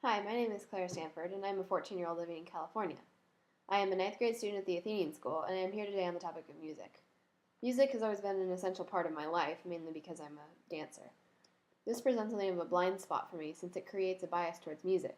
Hi, my name is Clara Stanford, and I'm a 14-year-old living in California. I am a ninth grade student at the Athenian School, and I am here today on the topic of music. Music has always been an essential part of my life, mainly because I'm a dancer. This presents something of a blind spot for me since it creates a bias towards music.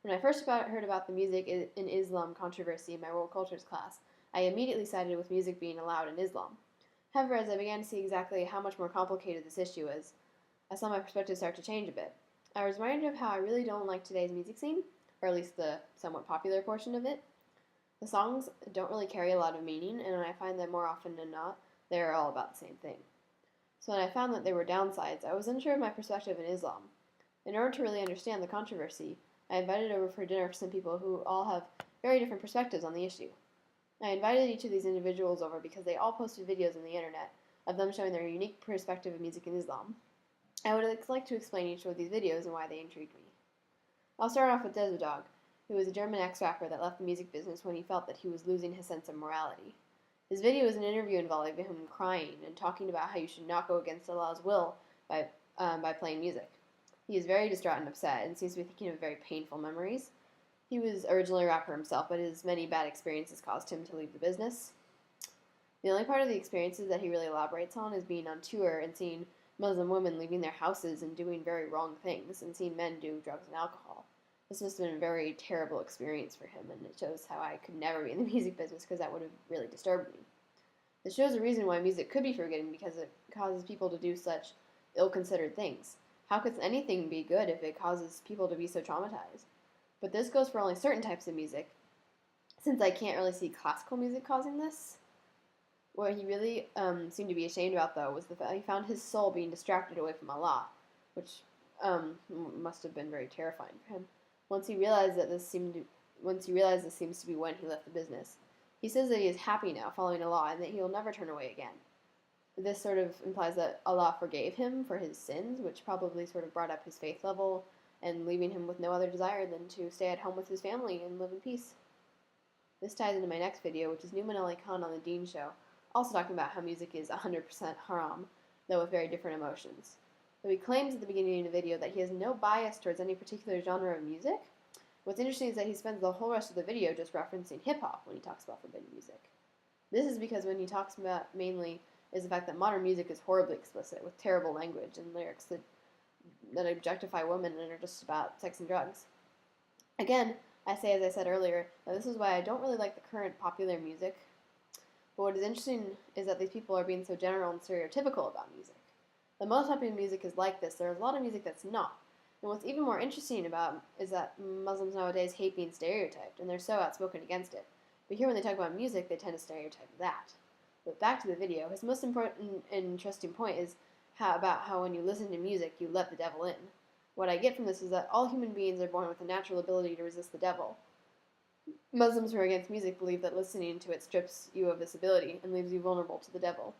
When I first heard about the music in Islam controversy in my world cultures class, I immediately sided with music being allowed in Islam. However, as I began to see exactly how much more complicated this issue is, I saw my perspective start to change a bit. I was reminded of how I really don't like today's music scene, or at least the somewhat popular portion of it. The songs don't really carry a lot of meaning, and I find that more often than not, they are all about the same thing. So when I found that there were downsides, I was unsure of my perspective in Islam. In order to really understand the controversy, I invited over for dinner some people who all have very different perspectives on the issue. I invited each of these individuals over because they all posted videos on the internet of them showing their unique perspective of music in Islam. I would like to explain each of these videos and why they intrigued me. I'll start off with Dog, who is a German ex-rapper that left the music business when he felt that he was losing his sense of morality. His video is an interview involving him crying and talking about how you should not go against Allah's will by playing music. He is very distraught and upset and seems to be thinking of very painful memories. He was originally a rapper himself, but his many bad experiences caused him to leave the business. The only part of the experiences that he really elaborates on is being on tour and seeing Muslim women leaving their houses and doing very wrong things, and seeing men do drugs and alcohol. This must have been a very terrible experience for him, and it shows how I could never be in the music business because that would have really disturbed me. This shows a reason why music could be forgiven because it causes people to do such ill-considered things. How could anything be good if it causes people to be so traumatized? But this goes for only certain types of music, since I can't really see classical music causing this. What he really seemed to be ashamed about, though, was the fact he found his soul being distracted away from Allah, which must have been very terrifying for him. Once he realized this seems to be when he left the business. He says that he is happy now, following Allah, and that he will never turn away again. This sort of implies that Allah forgave him for his sins, which probably sort of brought up his faith level, and leaving him with no other desire than to stay at home with his family and live in peace. This ties into my next video, which is Numan Ali Khan on the Dean Show, also talking about how music is 100% haram, though with very different emotions. Though he claims at the beginning of the video that he has no bias towards any particular genre of music, what's interesting is that he spends the whole rest of the video just referencing hip-hop when he talks about forbidden music. This is because when he talks about mainly is the fact that modern music is horribly explicit, with terrible language and lyrics that objectify women and are just about sex and drugs. Again, I say, as I said earlier, that this is why I don't really like the current popular music. But what is interesting is that these people are being so general and stereotypical about music. The most popular music is like this. There is a lot of music that's not. And what's even more interesting about is that Muslims nowadays hate being stereotyped, and they're so outspoken against it. But here when they talk about music, they tend to stereotype that. But back to the video, his most important and interesting point is about how when you listen to music, you let the devil in. What I get from this is that all human beings are born with a natural ability to resist the devil. Muslims who are against music believe that listening to it strips you of this ability and leaves you vulnerable to the devil.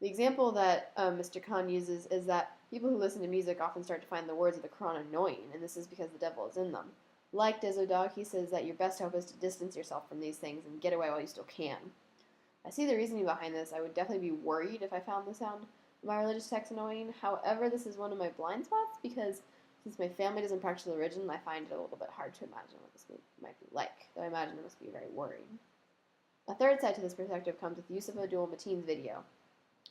The example that Mr. Khan uses is that people who listen to music often start to find the words of the Quran annoying, and this is because the devil is in them. Like Dog, he says that your best hope is to distance yourself from these things and get away while you still can. I see the reasoning behind this. I would definitely be worried if I found the sound of my religious text annoying. However, this is one of my blind spots because since my family doesn't practice the religion, I find it a little bit hard to imagine what this might be like, though I imagine it must be very worrying. A third side to this perspective comes with Yusuf Abdul Mateen's video,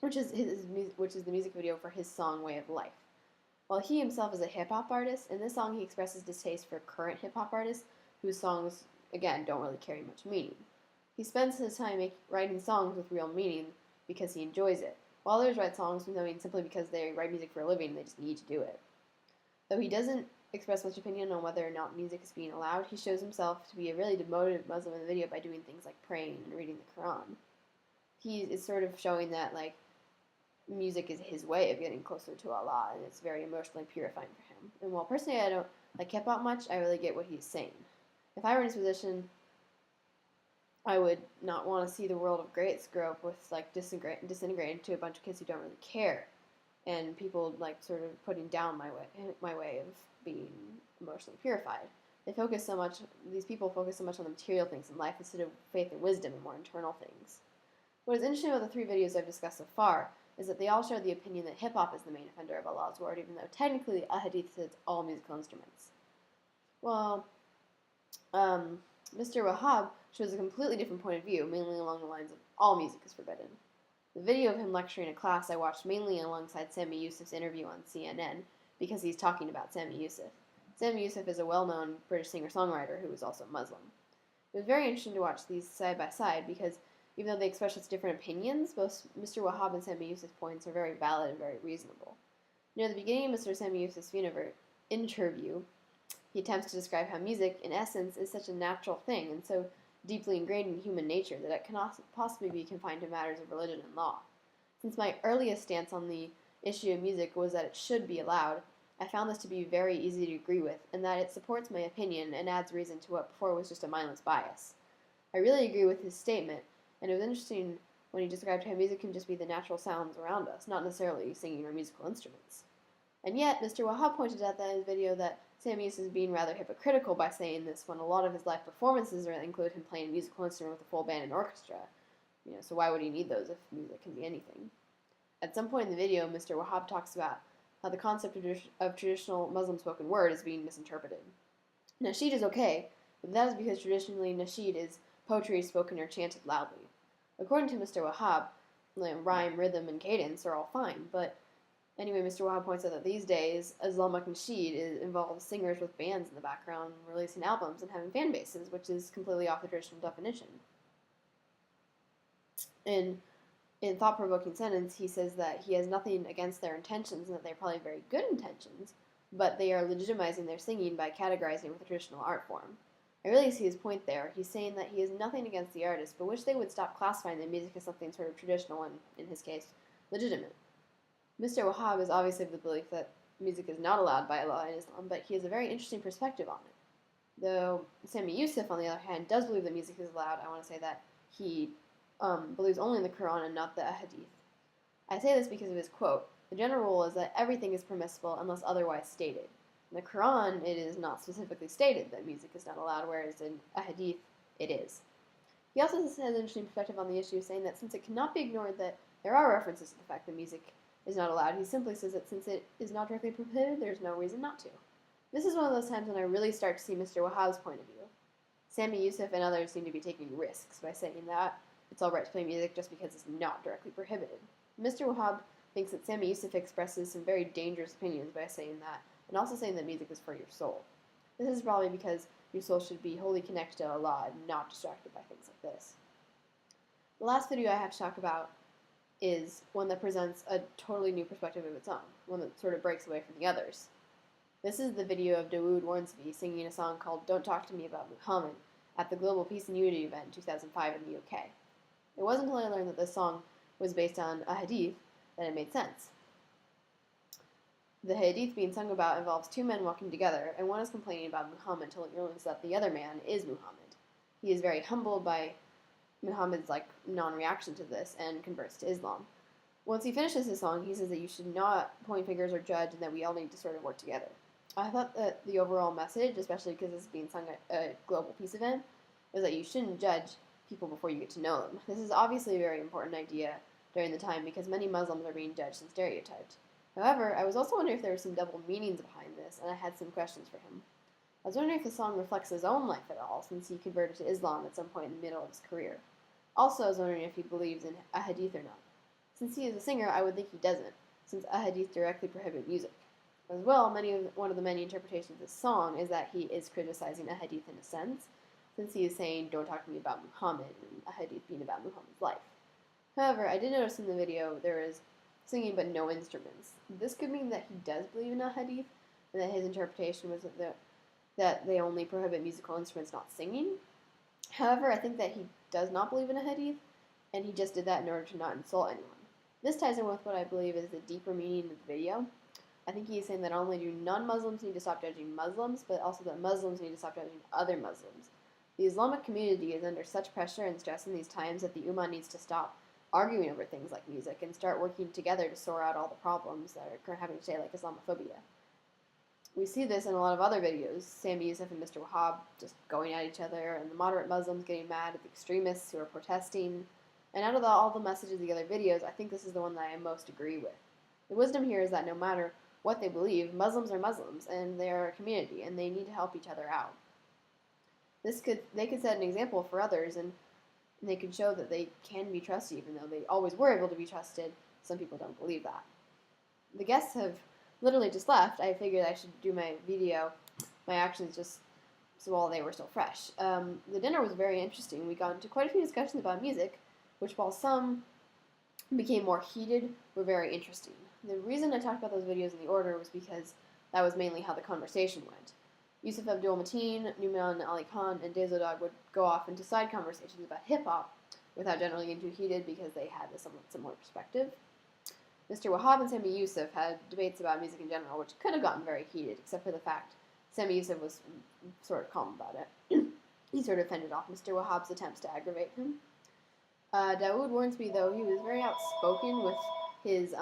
which is the music video for his song Way of Life. While he himself is a hip-hop artist, in this song he expresses distaste for current hip-hop artists whose songs, again, don't really carry much meaning. He spends his time writing songs with real meaning because he enjoys it, while others write songs simply because they write music for a living and they just need to do it. Though he doesn't express much opinion on whether or not music is being allowed, he shows himself to be a really devoted Muslim in the video by doing things like praying and reading the Quran. He is sort of showing that, music is his way of getting closer to Allah, and it's very emotionally purifying for him. And while personally I don't like hip-hop much, I really get what he's saying. If I were in his position, I would not want to see the world of greats grow up with, disintegrating into a bunch of kids who don't really care. And people sort of putting down my way of being emotionally purified. These people focus so much on the material things in life instead of faith and wisdom and more internal things. What is interesting about the three videos I've discussed so far is that they all share the opinion that hip-hop is the main offender of Allah's word, even though technically a hadith says all musical instruments. Well, Mr. Wahhab shows a completely different point of view, mainly along the lines of all music is forbidden. The video of him lecturing a class I watched mainly alongside Sami Yusuf's interview on CNN because he's talking about Sami Yusuf. Sami Yusuf is a well-known British singer-songwriter who is also Muslim. It was very interesting to watch these side by side because even though they express such different opinions, both Mr. Wahhab and Sami Yusuf's points are very valid and very reasonable. Near the beginning of Mr. Sami Yusuf's interview, he attempts to describe how music, in essence, is such a natural thing and so deeply ingrained in human nature that it cannot possibly be confined to matters of religion and law. Since my earliest stance on the issue of music was that it should be allowed, I found this to be very easy to agree with, and that it supports my opinion and adds reason to what before was just a mindless bias. I really agree with his statement, and it was interesting when he described how music can just be the natural sounds around us, not necessarily singing or musical instruments. And yet, Mr. Wahhab pointed out that in his video that Sami Yusuf is being rather hypocritical by saying this when a lot of his live performances include him playing a musical instrument with a full band and orchestra. So why would he need those if music can be anything? At some point in the video, Mr. Wahhab talks about how the concept of traditional Muslim spoken word is being misinterpreted. Nasheed is okay, but that is because traditionally nasheed is poetry spoken or chanted loudly. According to Mr. Wahhab, rhyme, rhythm, and cadence are all fine, but anyway, Mr. Wahhab points out that these days, Islamic nasheed involves singers with bands in the background releasing albums and having fan bases, which is completely off the traditional definition. In thought-provoking sentence, he says that he has nothing against their intentions and that they're probably very good intentions, but they are legitimizing their singing by categorizing with a traditional art form. I really see his point there. He's saying that he has nothing against the artist, but wish they would stop classifying the music as something sort of traditional and, in his case, legitimate. Mr. Wahhab is obviously of the belief that music is not allowed by Allah in Islam, but he has a very interesting perspective on it. Though Sami Yusuf, on the other hand, does believe that music is allowed, I want to say that he believes only in the Quran and not the Hadith. I say this because of his quote. The general rule is that everything is permissible unless otherwise stated. In the Quran, it is not specifically stated that music is not allowed, whereas in a Hadith, it is. He also has an interesting perspective on the issue, saying that since it cannot be ignored that there are references to the fact that music is not allowed, he simply says that since it is not directly prohibited, there's no reason not to. This is one of those times when I really start to see Mr. Wahhab's point of view. Sami Yusuf and others seem to be taking risks by saying that it's alright to play music just because it's not directly prohibited. Mr. Wahhab thinks that Sami Yusuf expresses some very dangerous opinions by saying that, and also saying that music is for your soul. This is probably because your soul should be wholly connected to Allah and not distracted by things like this. The last video I have to talk about is one that presents a totally new perspective of its own, one that sort of breaks away from the others. This is the video of Dawood Warnsby singing a song called Don't Talk to Me About Muhammad at the Global Peace and Unity event in 2005 in the UK. It wasn't until I learned that this song was based on a hadith that it made sense. The hadith being sung about involves two men walking together, and one is complaining about Muhammad until he learns that the other man is Muhammad. He is very humbled by Muhammad's non-reaction to this and converts to Islam. Once he finishes his song, he says that you should not point fingers or judge and that we all need to sort of work together. I thought that the overall message, especially because this is being sung at a global peace event, was that you shouldn't judge people before you get to know them. This is obviously a very important idea during the time because many Muslims are being judged and stereotyped. However, I was also wondering if there were some double meanings behind this, and I had some questions for him. I was wondering if the song reflects his own life at all, since he converted to Islam at some point in the middle of his career. Also, I was wondering if he believes in a hadith or not. Since he is a singer, I would think he doesn't, since a hadith directly prohibit music. As well, one of the many interpretations of this song is that he is criticizing a hadith in a sense, since he is saying, don't talk to me about Muhammad, and a hadith being about Muhammad's life. However, I did notice in the video there is singing but no instruments. This could mean that he does believe in a hadith, and that his interpretation was that they only prohibit musical instruments, not singing. However, I think that he does not believe in a hadith, and he just did that in order to not insult anyone. This ties in with what I believe is the deeper meaning of the video. I think he is saying that not only do non-Muslims need to stop judging Muslims, but also that Muslims need to stop judging other Muslims. The Islamic community is under such pressure and stress in these times that the Ummah needs to stop arguing over things like music and start working together to sort out all the problems that are happening today, like Islamophobia. We see this in a lot of other videos, Sami Yusuf and Mr. Wahhab just going at each other, and the moderate Muslims getting mad at the extremists who are protesting. And out of all the messages of the other videos, I think this is the one that I most agree with. The wisdom here is that no matter what they believe. Muslims are Muslims, and they are a community, and they need to help each other out. They could set an example for others, and they could show that they can be trusted, even though they always were able to be trusted. Some people don't believe that. The guests have literally just left. I figured I should do my actions just so while they were still fresh. The dinner was very interesting. We got into quite a few discussions about music, which while some became more heated, were very interesting. The reason I talked about those videos in the order was because that was mainly how the conversation went. Yusuf Abdul Mateen, Numan Ali Khan, and Dezodog would go off into side conversations about hip-hop without generally getting too heated because they had a somewhat similar perspective. Mr. Wahab and Sami Yusuf had debates about music in general, which could have gotten very heated, except for the fact Sami Yusuf was sort of calm about it. He sort of fended off Mr. Wahab's attempts to aggravate him. Dawood Warnsby, though, he was very outspoken with his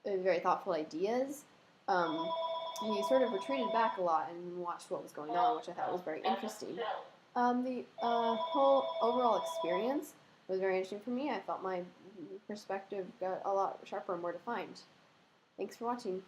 very thoughtful ideas. He sort of retreated back a lot and watched what was going on, which I thought was very interesting. The whole overall experience was very interesting for me. I felt my perspective got a lot sharper and more defined. Thanks for watching.